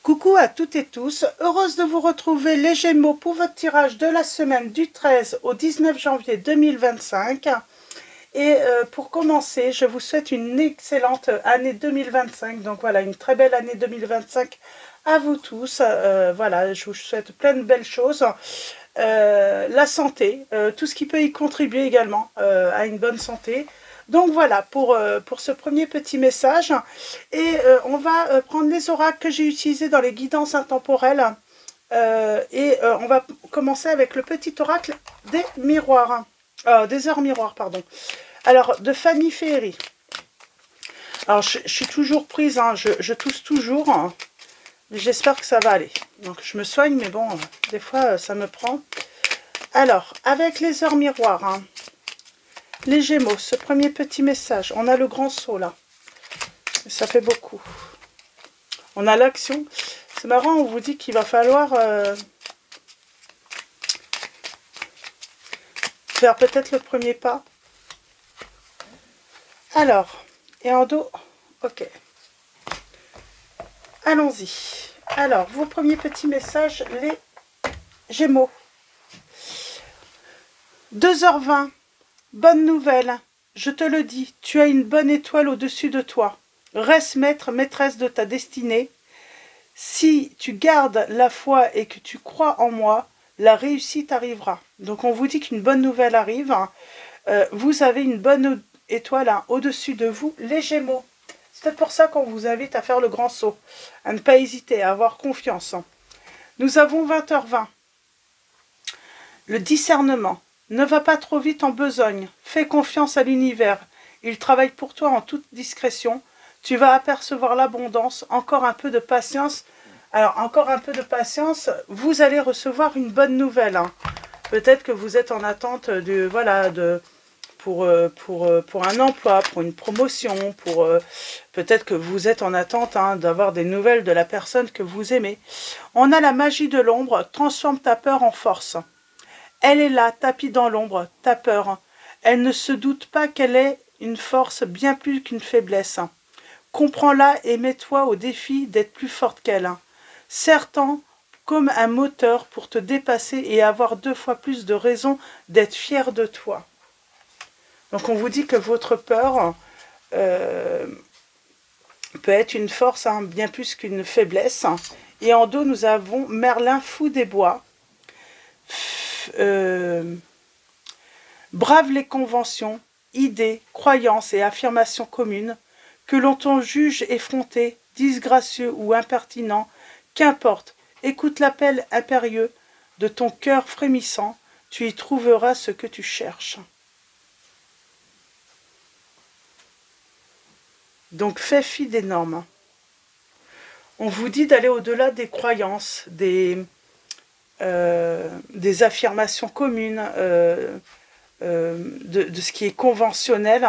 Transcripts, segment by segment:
Coucou à toutes et tous, heureuse de vous retrouver les Gémeaux pour votre tirage de la semaine du 13 au 19 janvier 2025. Et pour commencer, je vous souhaite une excellente année 2025. Donc voilà, une très belle année 2025 à vous tous. Voilà, je vous souhaite plein de belles choses. La santé, tout ce qui peut y contribuer également à une bonne santé. Donc voilà pour ce premier petit message. Et on va prendre les oracles que j'ai utilisés dans les guidances intemporelles. On va commencer avec le petit oracle des miroirs. Des heures miroirs, pardon. Alors, de Fanny Ferry. Alors, je suis toujours prise, hein, je tousse toujours. Hein, mais j'espère que ça va aller. Donc, je me soigne, mais bon, des fois, ça me prend. Alors, avec les heures miroirs, hein, les Gémeaux, ce premier petit message. On a le grand saut, là. Ça fait beaucoup. On a l'action. C'est marrant, on vous dit qu'il va falloir faire peut-être le premier pas. Alors, et en dos, ok. Allons-y. Alors, vos premiers petits messages, les Gémeaux. 2h20, bonne nouvelle, je te le dis, tu as une bonne étoile au-dessus de toi. Reste maître, maîtresse de ta destinée. Si tu gardes la foi et que tu crois en moi, la réussite arrivera. Donc, on vous dit qu'une bonne nouvelle arrive. Vous avez une bonne étoile au-dessus de vous, les Gémeaux. C'est pour ça qu'on vous invite à faire le grand saut, à ne pas hésiter, à avoir confiance. Nous avons 20h20. Le discernement. Ne va pas trop vite en besogne. Fais confiance à l'univers. Il travaille pour toi en toute discrétion. Tu vas apercevoir l'abondance. Encore un peu de patience. Alors, encore un peu de patience. Vous allez recevoir une bonne nouvelle. Hein. Peut-être que vous êtes en attente pour un emploi, pour une promotion, peut-être que vous êtes en attente d'avoir des nouvelles de la personne que vous aimez. On a la magie de l'ombre, transforme ta peur en force. Elle est là, tapis dans l'ombre, ta peur. Elle ne se doute pas qu'elle est une force bien plus qu'une faiblesse. Comprends-la et mets-toi au défi d'être plus forte qu'elle. Serre-t'en comme un moteur pour te dépasser et avoir 2 fois plus de raisons d'être fier de toi. Donc on vous dit que votre peur peut être une force bien plus qu'une faiblesse. Et en dos, nous avons Merlin fou des bois. Brave les conventions, idées, croyances et affirmations communes, que l'on t'en juge effronté, disgracieux ou impertinent, qu'importe, écoute l'appel impérieux de ton cœur frémissant, tu y trouveras ce que tu cherches. Donc, fais fi des normes. On vous dit d'aller au-delà des croyances, des affirmations communes, de ce qui est conventionnel.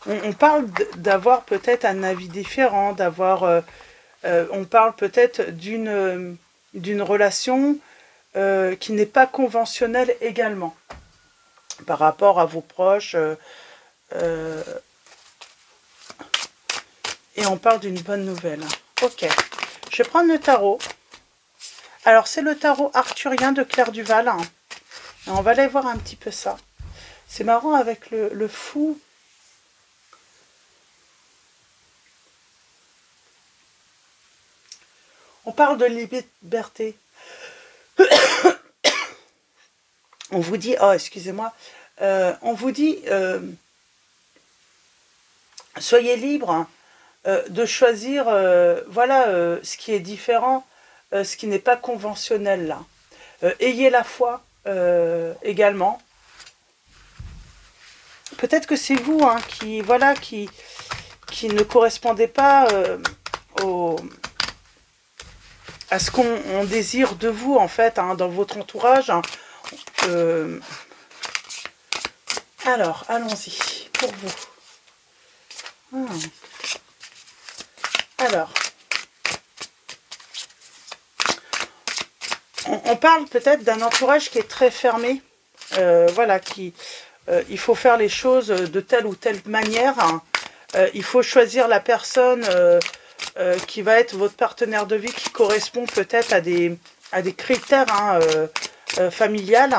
On parle d'avoir peut-être un avis différent, on parle peut-être d'une relation qui n'est pas conventionnelle également, par rapport à vos proches. Et on parle d'une bonne nouvelle. Ok. Je vais prendre le tarot. Alors, c'est le tarot arthurien de Claire Duval. Et on va aller voir un petit peu ça. C'est marrant avec le fou. On parle de liberté. On vous dit... Oh, excusez-moi. On vous dit... soyez libre de choisir ce qui est différent, ce qui n'est pas conventionnel là. Ayez la foi également. Peut-être que c'est vous qui ne correspondez pas à ce qu'on désire de vous en fait dans votre entourage. Alors, allons-y pour vous. Alors, on parle peut-être d'un entourage qui est très fermé, voilà, qui il faut faire les choses de telle ou telle manière. Hein. Il faut choisir la personne qui va être votre partenaire de vie, qui correspond peut-être à des critères hein, familiales.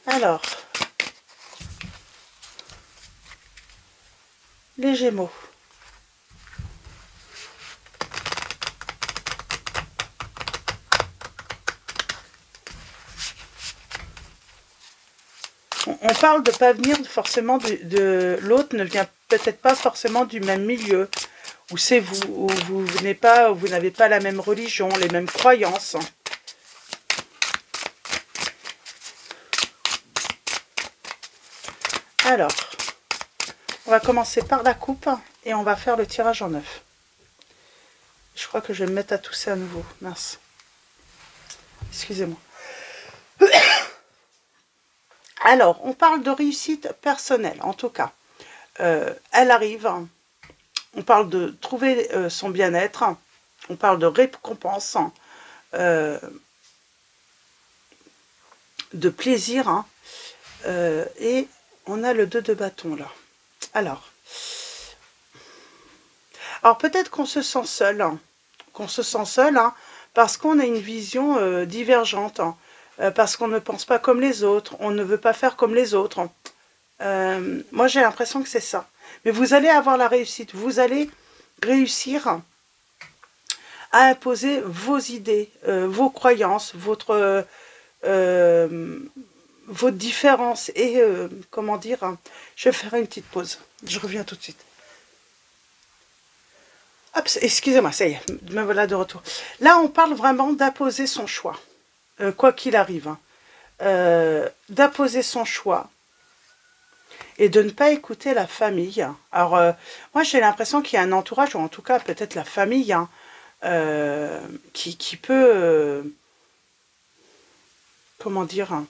Alors, les Gémeaux. On parle de ne pas venir forcément de l'autre, ne vient peut-être pas forcément du même milieu, ou c'est vous, ou vous n'avez pas la même religion, les mêmes croyances. Alors, on va commencer par la coupe et on va faire le tirage en neuf. Je crois que je vais me mettre à tousser à nouveau. Mince. Excusez-moi. Alors, on parle de réussite personnelle, en tout cas. Elle arrive. On parle de trouver son bien-être. On parle de récompense. De plaisir. Hein, et on a le 2 de bâton, là. Alors peut-être qu'on se sent seul. Hein, hein, parce qu'on a une vision divergente. Hein, parce qu'on ne pense pas comme les autres, on ne veut pas faire comme les autres. Moi, j'ai l'impression que c'est ça. Mais vous allez avoir la réussite, vous allez réussir à imposer vos idées, vos croyances, votre différence. Et, comment dire, je vais faire une petite pause. Je reviens tout de suite. Hop, excusez-moi, ça y est, me voilà de retour. Là, on parle vraiment d'imposer son choix. Quoi qu'il arrive, hein, d'imposer son choix et de ne pas écouter la famille. Alors, moi, j'ai l'impression qu'il y a un entourage, ou en tout cas, peut-être la famille, hein, qui peut, comment dire, hein,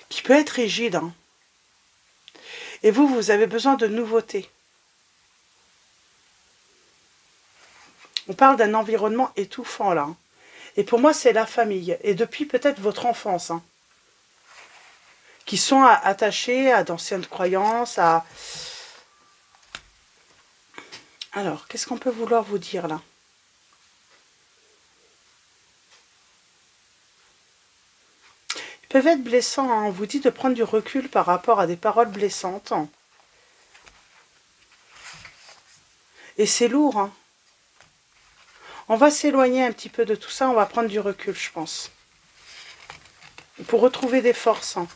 qui peut être rigide. Hein. Et vous avez besoin de nouveautés. On parle d'un environnement étouffant, là. Hein. Et pour moi, c'est la famille. Et depuis peut-être votre enfance. Hein, qui sont attachés à d'anciennes croyances, à... Alors, qu'est-ce qu'on peut vouloir vous dire, là? Ils peuvent être blessants. Hein. On vous dit de prendre du recul par rapport à des paroles blessantes. Et c'est lourd, hein. On va s'éloigner un petit peu de tout ça, on va prendre du recul, je pense. Pour retrouver des forces. Hein.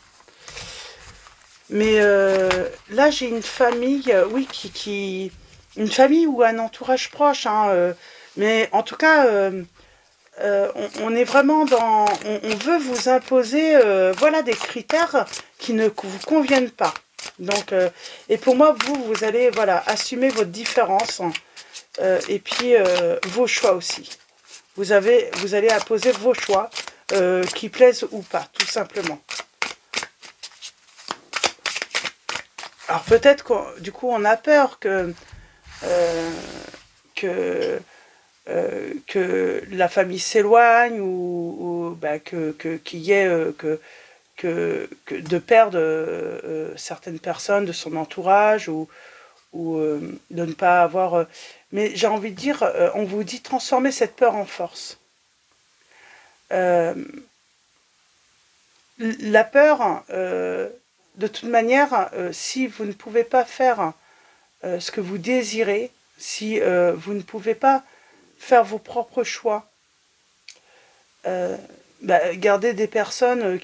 Mais là, j'ai une famille, oui, une famille ou un entourage proche. Hein, mais en tout cas, on est vraiment dans... On veut vous imposer, voilà, des critères qui ne vous conviennent pas. Donc, et pour moi, vous allez, voilà, assumer votre différence. Hein. Et puis vos choix aussi. Vous allez imposer vos choix, qui plaisent ou pas, tout simplement. Alors peut-être que du coup on a peur que la famille s'éloigne ou bah, qu'il y ait de perdre certaines personnes de son entourage ou de ne pas avoir... mais j'ai envie de dire, on vous dit transformer cette peur en force. La peur, de toute manière, si vous ne pouvez pas faire ce que vous désirez, si vous ne pouvez pas faire vos propres choix, bah, gardez des personnes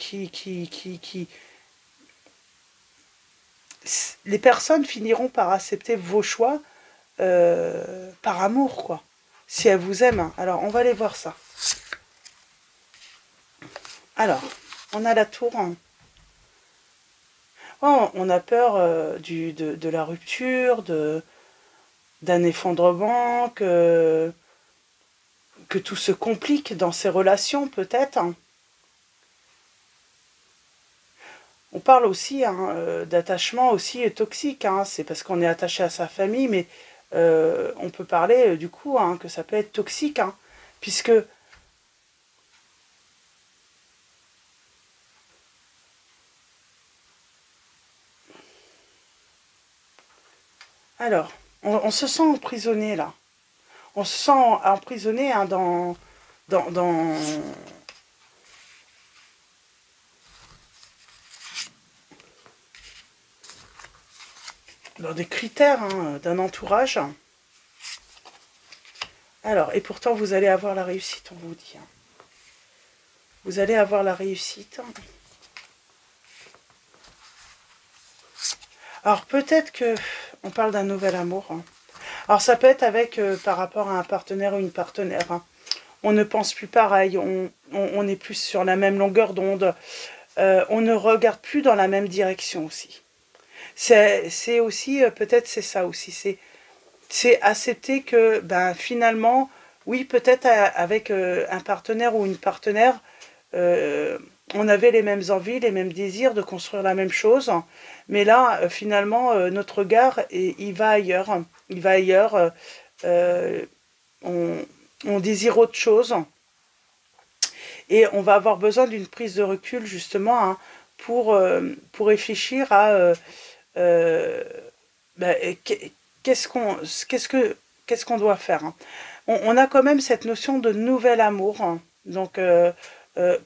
les personnes finiront par accepter vos choix par amour, quoi. Si elles vous aiment. Hein. Alors, on va aller voir ça. Alors, on a la tour. Hein. Oh, on a peur de la rupture, d'un effondrement, que tout se complique dans ces relations, peut-être. Hein. On parle aussi hein, d'attachement aussi toxique. Hein. C'est parce qu'on est attaché à sa famille, mais on peut parler du coup hein, que ça peut être toxique, hein, puisque Alors, on se sent emprisonné là. On se sent emprisonné hein, dans, dans, dans des critères hein, d'un entourage. Alors, et pourtant, vous allez avoir la réussite, on vous dit. Hein. Vous allez avoir la réussite. Alors, peut-être que on parle d'un nouvel amour. Hein. Alors, ça peut être avec, par rapport à un partenaire ou une partenaire. Hein. On ne pense plus pareil, on est plus sur la même longueur d'onde. On ne regarde plus dans la même direction aussi. C'est aussi, peut-être c'est ça aussi, c'est accepter que ben, finalement, oui, peut-être avec un partenaire ou une partenaire, on avait les mêmes envies, les mêmes désirs de construire la même chose, mais là, finalement, notre regard, il va ailleurs. Il va ailleurs. Euh, on désire autre chose. Et on va avoir besoin d'une prise de recul, justement, hein, pour réfléchir à ben, qu'est-ce qu'on doit faire. Hein. On a quand même cette notion de nouvel amour. Hein. Donc,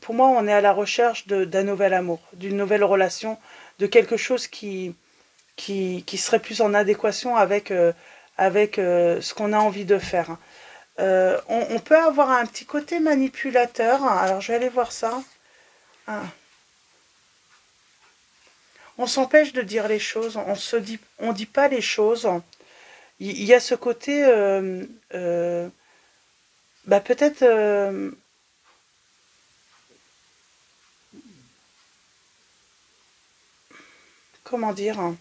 pour moi, on est à la recherche d'un nouvel amour, d'une nouvelle relation, de quelque chose qui serait plus en adéquation avec, ce qu'on a envie de faire. Hein. On peut avoir un petit côté manipulateur. Alors, je vais aller voir ça. Ah. On s'empêche de dire les choses. On dit pas les choses. Il y a ce côté, bah peut-être, comment dire, hein,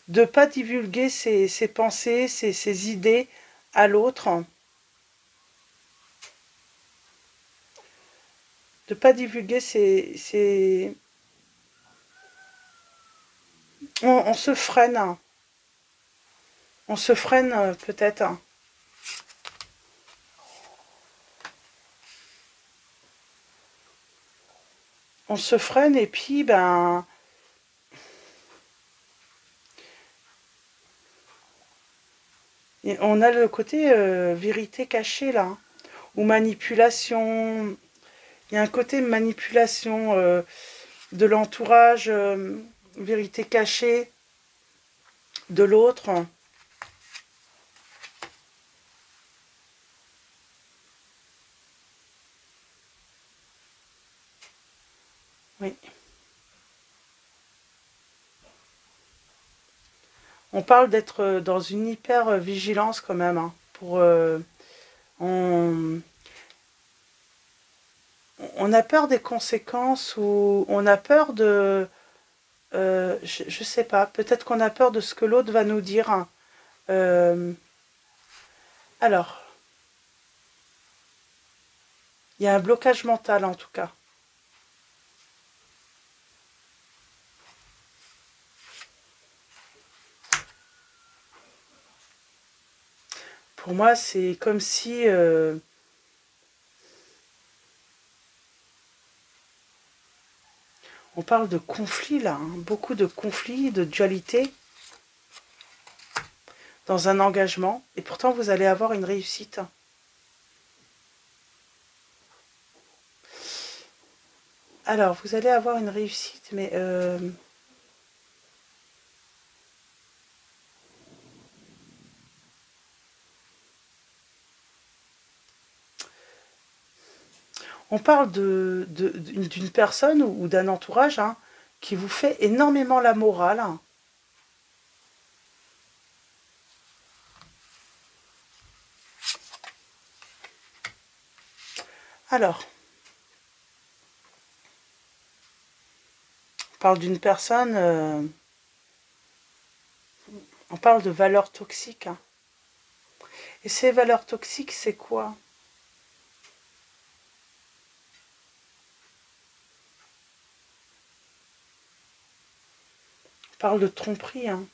de pas divulguer ses pensées, ses idées à l'autre. De pas divulguer on se freine. Hein. On se freine peut-être. Hein. On se freine et puis, ben, et on a le côté vérité cachée là, hein, ou manipulation. Il y a un côté manipulation de l'entourage, vérité cachée de l'autre. Oui. On parle d'être dans une hyper vigilance quand même. Hein, on a peur des conséquences ou on a peur de... je sais pas, peut-être qu'on a peur de ce que l'autre va nous dire. Hein. Alors, il y a un blocage mental en tout cas. Pour moi, c'est comme si... on parle de conflits là, hein, beaucoup de conflits, de dualité dans un engagement. Et pourtant, vous allez avoir une réussite. Alors, vous allez avoir une réussite, mais... on parle d'une personne ou d'un entourage hein, qui vous fait énormément la morale. Hein. Alors, on parle d'une personne, on parle de valeurs toxiques. Hein. Et ces valeurs toxiques, c'est quoi? On parle de tromperie. Hein.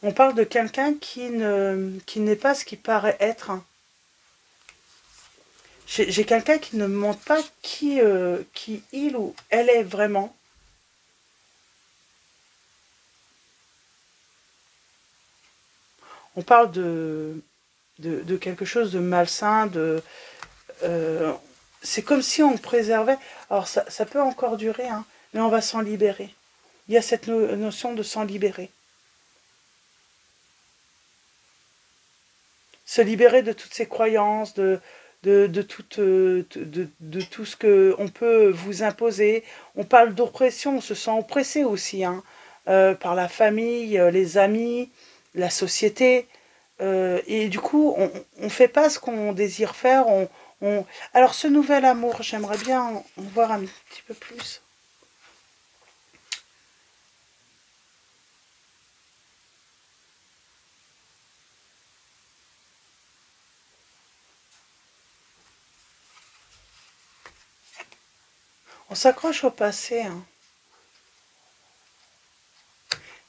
On parle de quelqu'un qui n'est pas ce qu'il paraît être. Hein. J'ai quelqu'un qui ne me montre pas qui il ou elle est vraiment. On parle de quelque chose de malsain, c'est comme si on préservait. Alors ça peut encore durer, hein, mais on va s'en libérer. Il y a cette notion de s'en libérer. Se libérer de toutes ces croyances, de tout ce qu'on peut vous imposer. On parle d'oppression, on se sent oppressé aussi, hein, par la famille, les amis, la société. Et du coup, on ne fait pas ce qu'on désire faire. Alors, ce nouvel amour, j'aimerais bien en voir un petit peu plus. On s'accroche au passé, hein.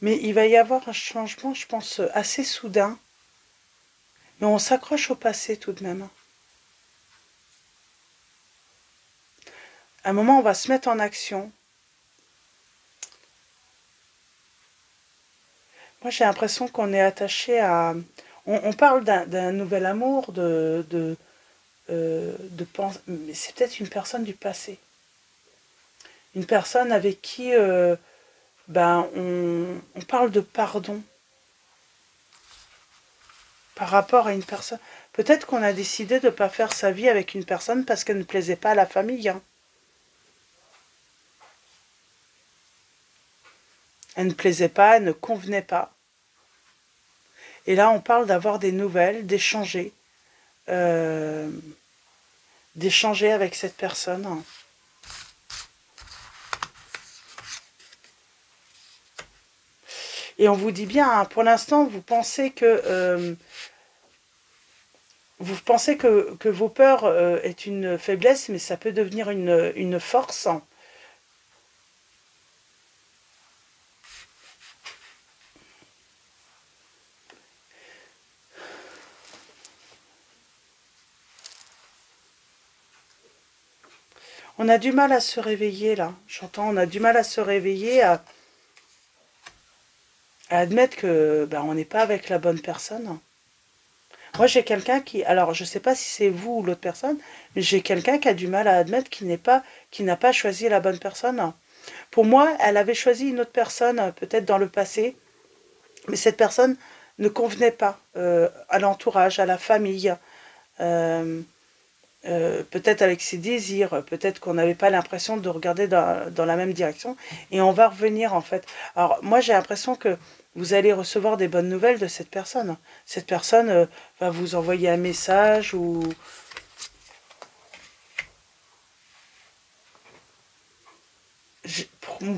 Mais il va y avoir un changement, je pense, assez soudain. Mais on s'accroche au passé tout de même. À un moment, on va se mettre en action. Moi, j'ai l'impression qu'on est attaché à... On parle d'un nouvel amour, mais c'est peut-être une personne du passé. Une personne avec qui on parle de pardon par rapport à une personne. Peut-être qu'on a décidé de ne pas faire sa vie avec une personne parce qu'elle ne plaisait pas à la famille, hein. Elle ne plaisait pas, elle ne convenait pas. Et là, on parle d'avoir des nouvelles, d'échanger avec cette personne. Et on vous dit bien, hein, pour l'instant, vous pensez que vos peurs est une faiblesse, mais ça peut devenir une force. On a du mal à se réveiller, là. J'entends, on a du mal à se réveiller, à admettre que on n'est pas avec la bonne personne. Moi, j'ai quelqu'un qui... Alors, je ne sais pas si c'est vous ou l'autre personne, mais j'ai quelqu'un qui a du mal à admettre qu'il n'a pas choisi la bonne personne. Pour moi, elle avait choisi une autre personne, peut-être dans le passé, mais cette personne ne convenait pas à l'entourage, à la famille, peut-être avec ses désirs, peut-être qu'on n'avait pas l'impression de regarder dans la même direction, et on va revenir en fait. Alors moi j'ai l'impression que vous allez recevoir des bonnes nouvelles de cette personne. Cette personne va vous envoyer un message ou...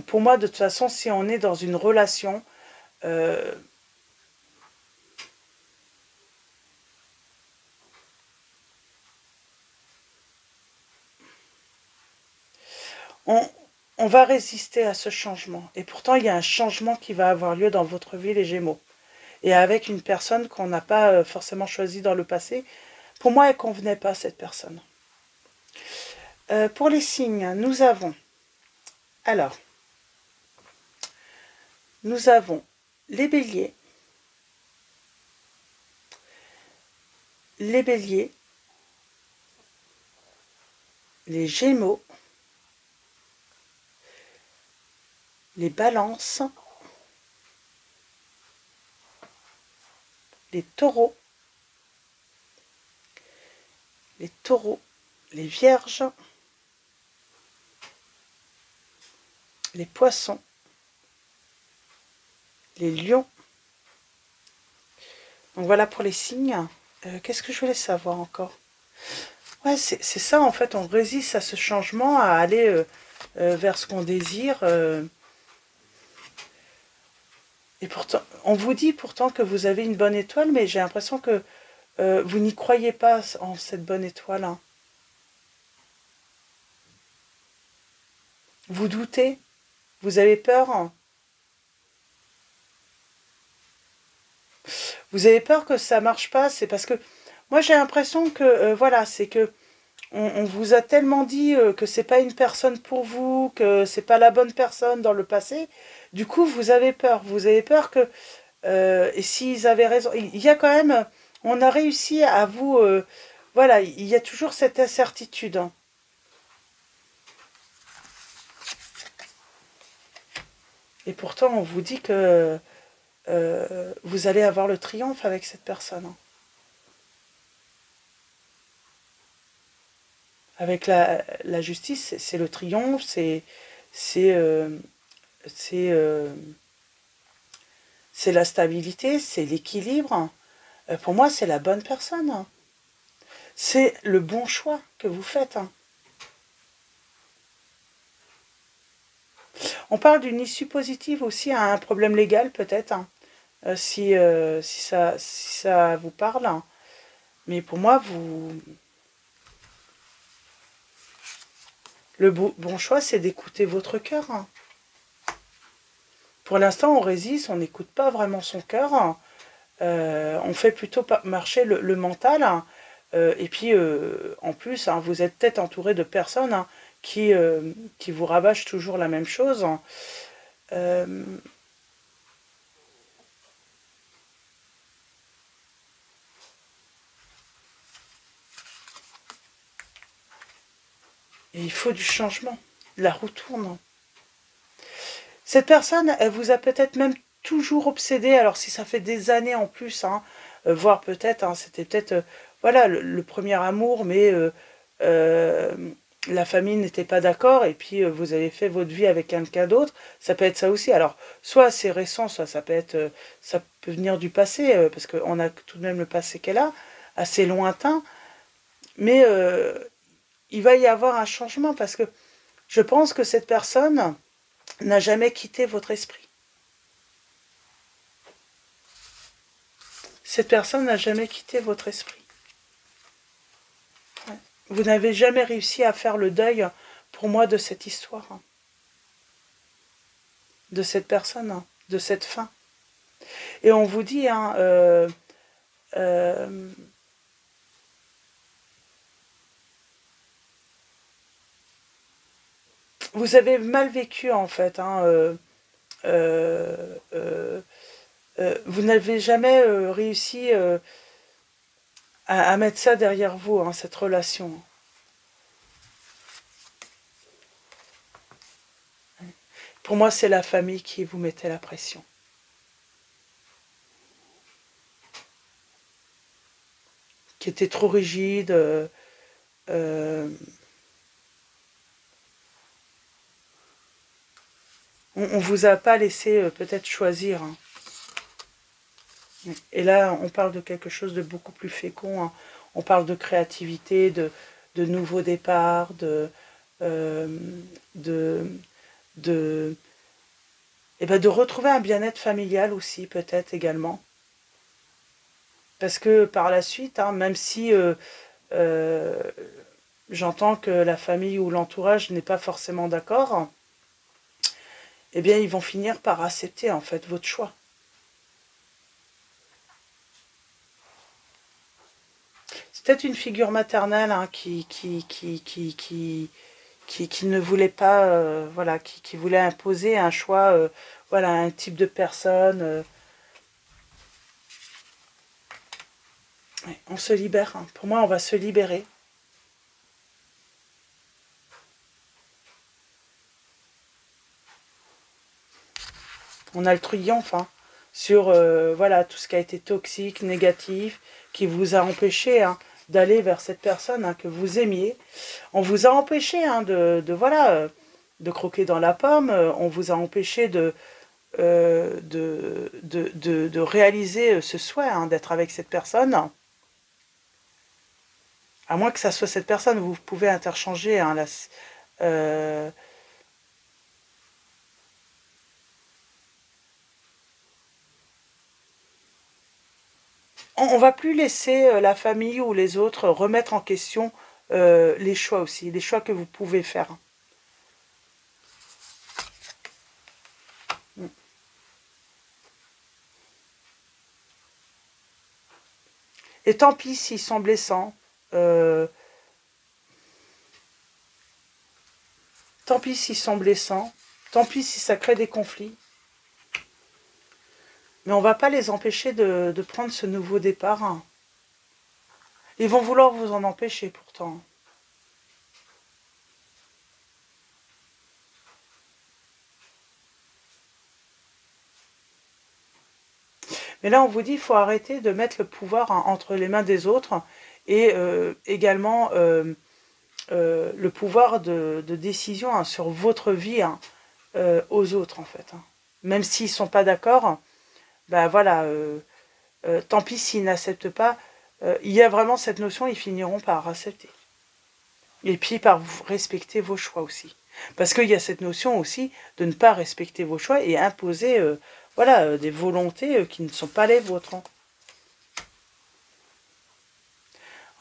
Pour moi, de toute façon, si on est dans une relation, on, on va résister à ce changement. Et pourtant, il y a un changement qui va avoir lieu dans votre vie, les Gémeaux. Et avec une personne qu'on n'a pas forcément choisie dans le passé. Pour moi, elle ne convenait pas, cette personne. Pour les signes, nous avons... Alors, nous avons les béliers, les gémeaux, les balances, les taureaux, les vierges, les poissons, les lions. Donc voilà pour les signes. Qu'est-ce que je voulais savoir encore? Ouais, c'est ça en fait, on résiste à ce changement, à aller vers ce qu'on désire. Et pourtant, on vous dit pourtant que vous avez une bonne étoile, mais j'ai l'impression que vous n'y croyez pas en cette bonne étoile, hein. Vous doutez, vous avez peur, hein. Vous avez peur que ça marche pas, c'est parce que moi j'ai l'impression que voilà, c'est que on vous a tellement dit que c'est pas une personne pour vous, que c'est pas la bonne personne dans le passé. Du coup, vous avez peur que Et s'ils avaient raison, il y a quand même, on a réussi à vous, voilà, il y a toujours cette incertitude, hein. Et pourtant, on vous dit que vous allez avoir le triomphe avec cette personne, hein. Avec la justice, c'est le triomphe, c'est c'est euh, c'est la stabilité, c'est l'équilibre. Pour moi, c'est la bonne personne, hein. C'est le bon choix que vous faites, hein. On parle d'une issue positive aussi à un problème légal, peut-être, hein, si ça vous parle, hein. Mais pour moi, le bon choix, c'est d'écouter votre cœur, hein. Pour l'instant, on résiste, on n'écoute pas vraiment son cœur, hein. On fait plutôt marcher le mental, hein. Et puis, en plus, hein, vous êtes peut-être entouré de personnes, hein, qui vous rabâchent toujours la même chose, hein. Euh, et il faut du changement. La roue tourne. Cette personne, elle vous a peut-être même toujours obsédé, alors si ça fait des années en plus, hein, voire peut-être, hein, c'était peut-être, voilà, le premier amour, mais euh, la famille n'était pas d'accord, et puis vous avez fait votre vie avec quelqu'un d'autre, ça peut être ça aussi. Alors, soit c'est récent, soit ça peut être, ça peut venir du passé, parce qu'on a tout de même le passé qu'elle a, assez lointain, mais il va y avoir un changement, parce que je pense que cette personne n'a jamais quitté votre esprit. Cette personne n'a jamais quitté votre esprit. Ouais. Vous n'avez jamais réussi à faire le deuil, pour moi, de cette histoire, hein, de cette personne, hein, de cette fin. Et on vous dit, hein, euh, vous avez mal vécu, en fait, hein, euh, euh, vous n'avez jamais réussi à mettre ça derrière vous, hein, cette relation. Pour moi, c'est la famille qui vous mettait la pression. Qui était trop rigide. Euh, on vous a pas laissé peut-être choisir, hein. Et là, on parle de quelque chose de beaucoup plus fécond, hein. On parle de créativité, de nouveaux départs, euh, de, de, et ben de retrouver un bien-être familial aussi, peut-être également. Parce que par la suite, hein, même si euh, j'entends que la famille ou l'entourage n'est pas forcément d'accord, eh bien, ils vont finir par accepter, en fait, votre choix. C'est peut-être une figure maternelle, hein, qui ne voulait pas, voilà, qui voulait imposer un choix, voilà, un type de personne. Ouais, on se libère, hein. Pour moi, on va se libérer. On a le triomphe, hein, sur voilà, tout ce qui a été toxique, négatif, qui vous a empêché, hein, d'aller vers cette personne, hein, que vous aimiez. On vous a empêché, hein, voilà, de croquer dans la pomme. On vous a empêché de réaliser ce souhait, hein, d'être avec cette personne. À moins que ça soit cette personne, vous pouvez interchanger, hein, euh, on va plus laisser la famille ou les autres remettre en question les choix aussi, les choix que vous pouvez faire. Et tant pis s'ils sont blessants, euh, tant pis s'ils sont blessants, tant pis si ça crée des conflits. Mais on ne va pas les empêcher de prendre ce nouveau départ, hein. Ils vont vouloir vous en empêcher pourtant. Mais là, on vous dit, il faut arrêter de mettre le pouvoir, hein, entre les mains des autres et également le pouvoir de décision, hein, sur votre vie, hein, aux autres, en fait, hein. Même s'ils ne sont pas d'accord, ben voilà, tant pis s'ils n'acceptent pas. Il y a vraiment cette notion, ils finiront par accepter. Et puis par respecter vos choix aussi. Parce qu'il y a cette notion aussi de ne pas respecter vos choix et imposer voilà, des volontés qui ne sont pas les vôtres, hein.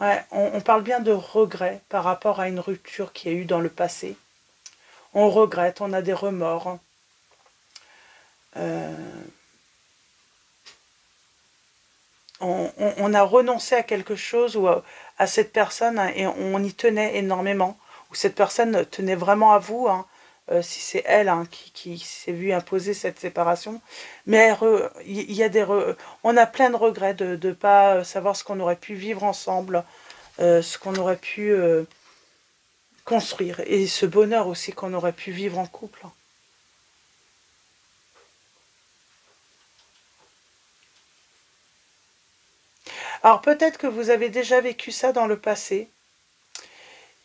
Ouais, on parle bien de regret par rapport à une rupture qu'il y a eu dans le passé. On regrette, on a des remords, hein. On a renoncé à quelque chose ou à cette personne, hein, et on y tenait énormément. Ou cette personne tenait vraiment à vous, hein, si c'est elle, hein, qui s'est vue imposer cette séparation. Mais il y a on a plein de regrets de ne pas savoir ce qu'on aurait pu vivre ensemble, ce qu'on aurait pu construire. Et ce bonheur aussi qu'on aurait pu vivre en couple. Alors peut-être que vous avez déjà vécu ça dans le passé.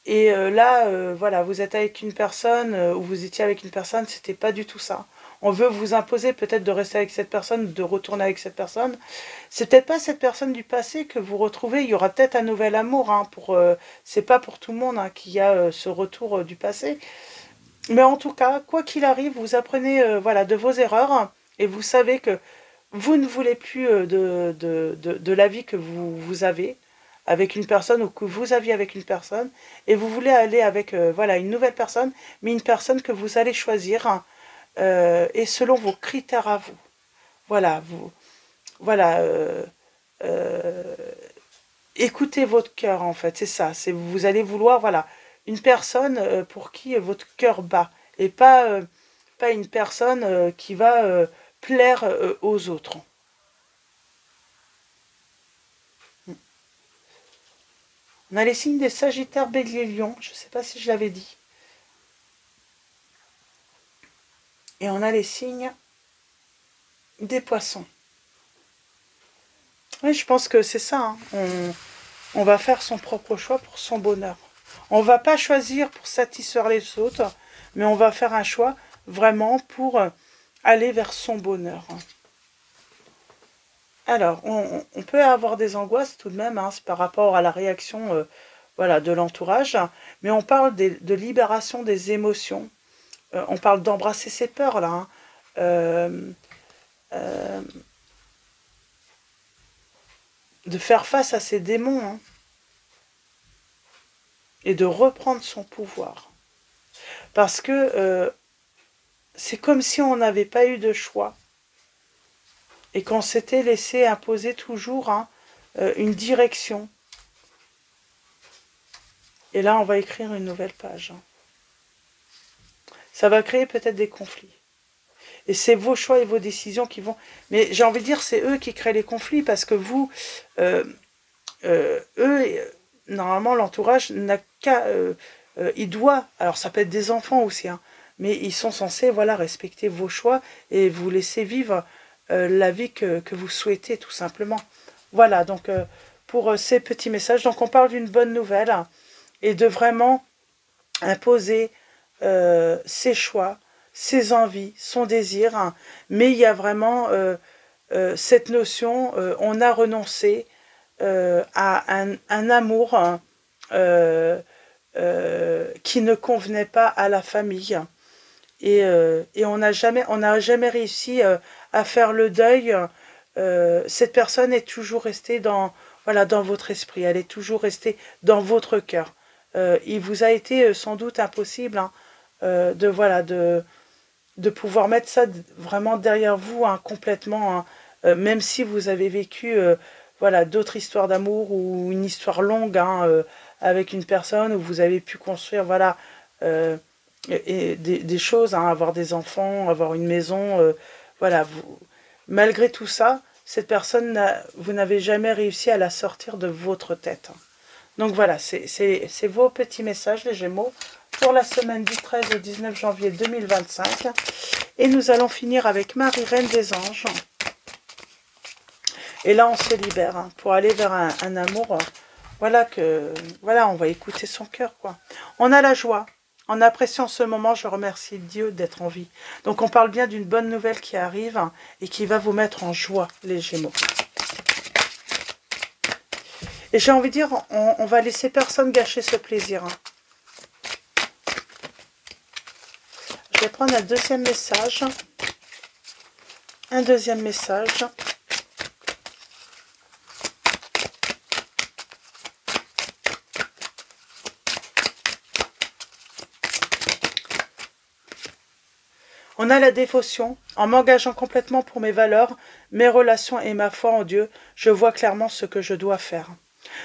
Et là, voilà, vous êtes avec une personne, ou vous étiez avec une personne, c'était pas du tout ça. On veut vous imposer peut-être de rester avec cette personne, de retourner avec cette personne. C'est peut-être pas cette personne du passé que vous retrouvez. Il y aura peut-être un nouvel amour, hein, c'est pas pour tout le monde, hein, qu'il y a ce retour du passé. Mais en tout cas, quoi qu'il arrive, vous apprenez voilà, de vos erreurs, hein, et vous savez que vous ne voulez plus de la vie que vous avez avec une personne ou que vous aviez avec une personne, et vous voulez aller avec voilà, une nouvelle personne, mais une personne que vous allez choisir, hein, et selon vos critères à vous. Voilà, voilà, écoutez votre cœur en fait, c'est ça. Vous allez vouloir voilà, une personne pour qui votre cœur bat, et pas une personne qui va plaire aux autres. On a les signes des Sagittaires, Bélier, Lion. Je ne sais pas si je l'avais dit. Et on a les signes des Poissons. Oui, je pense que c'est ça, hein. On va faire son propre choix pour son bonheur. On ne va pas choisir pour satisfaire les autres, mais on va faire un choix vraiment pour aller vers son bonheur. Alors, on peut avoir des angoisses tout de même, hein, par rapport à la réaction voilà, de l'entourage, mais on parle de libération des émotions. On parle d'embrasser ses peurs, là, hein. De faire face à ses démons, hein, et de reprendre son pouvoir. Parce que c'est comme si on n'avait pas eu de choix et qu'on s'était laissé imposer toujours, hein, une direction. Et là, on va écrire une nouvelle page, hein. Ça va créer peut-être des conflits. Et c'est vos choix et vos décisions qui vont... Mais j'ai envie de dire, c'est eux qui créent les conflits, parce que vous, eux, normalement, l'entourage n'a qu'à... il doit... Alors, ça peut être des enfants aussi, hein, mais ils sont censés, voilà, respecter vos choix et vous laisser vivre la vie que vous souhaitez, tout simplement. Voilà, donc, pour ces petits messages, donc on parle d'une bonne nouvelle, hein, et de vraiment imposer ses choix, ses envies, son désir, hein. Mais il y a vraiment cette notion, on a renoncé à un amour, hein, qui ne convenait pas à la famille, et on n'a jamais réussi à faire le deuil. Cette personne est toujours restée voilà, dans votre esprit, elle est toujours restée dans votre cœur. Il vous a été sans doute impossible, hein, voilà, de pouvoir mettre ça vraiment derrière vous, hein, complètement, hein, même si vous avez vécu voilà, d'autres histoires d'amour ou une histoire longue, hein, avec une personne où vous avez pu construire voilà, et des choses, hein, avoir des enfants, avoir une maison, voilà, malgré tout ça, cette personne, vous n'avez jamais réussi à la sortir de votre tête. Donc voilà, c'est vos petits messages, les Gémeaux, pour la semaine du 13 au 19 janvier 2025. Et nous allons finir avec Marie, Reine des Anges. Et là, on se libère hein, pour aller vers un amour. Voilà, on va écouter son cœur, quoi. On a la joie. En appréciant ce moment, je remercie Dieu d'être en vie. Donc, on parle bien d'une bonne nouvelle qui arrive hein, et qui va vous mettre en joie, les Gémeaux. Et j'ai envie de dire, on va laisser personne gâcher ce plaisir. Hein. Je vais prendre un deuxième message. Un deuxième message. On a la dévotion. En m'engageant complètement pour mes valeurs, mes relations et ma foi en Dieu, je vois clairement ce que je dois faire.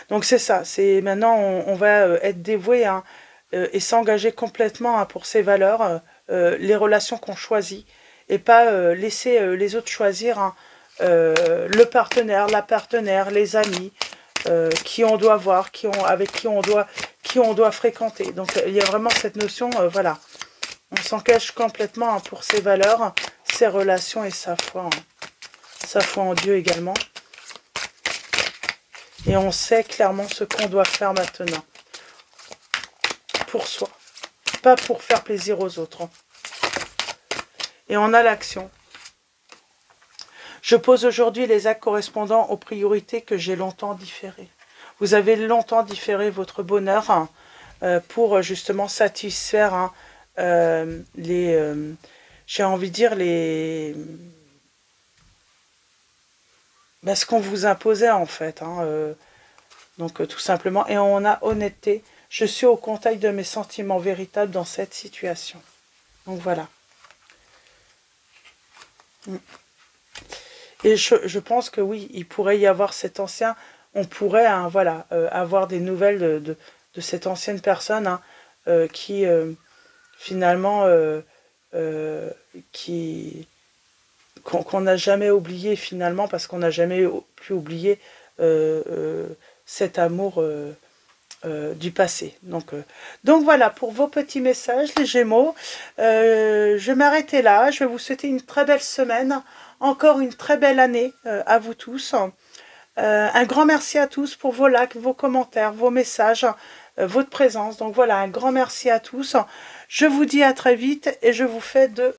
Donc c'est ça, c'est maintenant on va être dévoué hein, et s'engager complètement hein, pour ses valeurs, les relations qu'on choisit, et pas laisser les autres choisir hein, le partenaire, la partenaire, les amis, qui on doit voir, avec qui on doit fréquenter. Donc il y a vraiment cette notion, voilà. On s'engage complètement hein, pour ses valeurs, ses relations et sa foi. Hein. Sa foi en Dieu également. Et on sait clairement ce qu'on doit faire maintenant. Pour soi. Pas pour faire plaisir aux autres. Hein. Et on a l'action. Je pose aujourd'hui les actes correspondant aux priorités que j'ai longtemps différées. Vous avez longtemps différé votre bonheur hein, pour justement satisfaire... Hein, j'ai envie de dire ce qu'on vous imposait en fait hein, donc tout simplement, et on a honnêteté, je suis au contact de mes sentiments véritables dans cette situation. Donc voilà. Et je pense que oui, il pourrait y avoir cet ancien, on pourrait hein, voilà, avoir des nouvelles de cette ancienne personne hein, qui finalement qu'on n'a jamais oublié finalement, parce qu'on n'a jamais pu oublier cet amour du passé. Donc voilà pour vos petits messages, les Gémeaux. Je vais m'arrêter là. Je vais vous souhaiter une très belle semaine, encore une très belle année à vous tous. Un grand merci à tous pour vos likes, vos commentaires, vos messages, votre présence. Donc voilà, un grand merci à tous. Je vous dis à très vite et je vous fais de